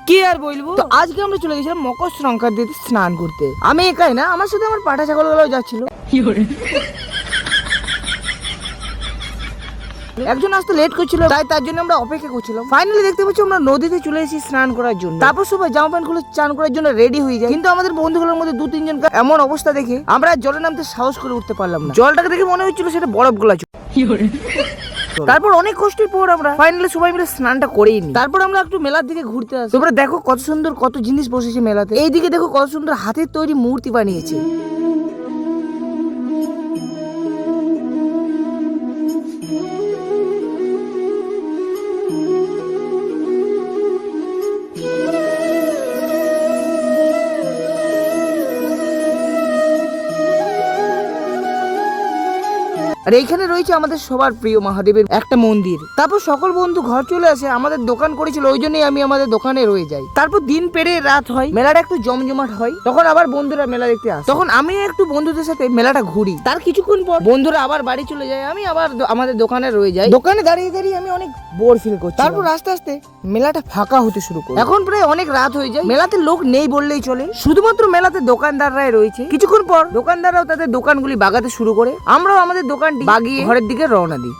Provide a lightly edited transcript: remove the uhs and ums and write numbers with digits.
কি আর বলবো, তো আজকে আমরা চলে গেছিলাম মকর সংক্রান্তিতে স্নান করতে। আমি একাই না, আমার সাথে আমার পাঠা ছাগল গুলো যাচ্ছিল। একজন আসতে লেট করছিল, তাই তার জন্য আমরা অপেক্ষা করছিলাম। ফাইনালি দেখতে পাচ্ছি আমরা নদীতে চলে এসেছি স্নান করার জন্য। তারপর সবাই জামা প্যান্ট খুলে চান করার জন্য রেডি হয়ে যায়। কিন্তু আমাদের বন্ধুগুলোর মধ্যে 2-3 জন এমন অবস্থা দেখে আমরা আর জলে নামতে সাহস করে উঠতে পারলাম না। জলটাকে দেখে মনে হচ্ছিল সেটা বরফ গোলা। তারপর অনেক কষ্টের পর আমরা ফাইনালি সবাই মিলে স্নানটা করেই নি। তারপর আমরা একটু মেলার দিকে ঘুরতে আসি। তোমরা দেখো কত সুন্দর কত জিনিস বসেছে মেলাতে। এইদিকে দেখো কত সুন্দর হাতের তৈরি মূর্তি বানিয়েছে। আর এইখানে রয়েছে আমাদের সবার প্রিয় মহাদেবের একটা মন্দির। তারপর সকল বন্ধু ঘর চলে আসে। আমাদের দোকান করেছিল, ওই জন্যই আমি আমাদের দোকানে রয়ে যাই। তারপর দিন পেরে রাত হয়, মেলাটা একটু জমজমাট হয়। তখন আবার বন্ধুরা মেলা দেখতে আসে। তখন আমি একটু বন্ধুদের সাথে মেলাটা ঘুরি। তার কিছুক্ষণ পর বন্ধুরা আবার বাড়ি চলে যায়, আমি আবার আমাদের দোকানে রয়ে যাই। দোকানে দাঁড়িয়ে দাঁড়িয়ে আমি অনেক বোর ফিল করছি। তারপর আস্তে আস্তে মেলাটা ফাঁকা হতে শুরু করে। এখন প্রায় অনেক রাত হয়ে যায়, মেলাতে লোক নেই বললেই চলে। শুধুমাত্র মেলাতে দোকানদাররাই রয়েছে। কিছুক্ষণ পর দোকানদাররাও তাদের দোকানগুলি বাগাতে শুরু করে। আমরাও আমাদের দোকান বাগিয়ে ঘরের দিকে রওনা দিই।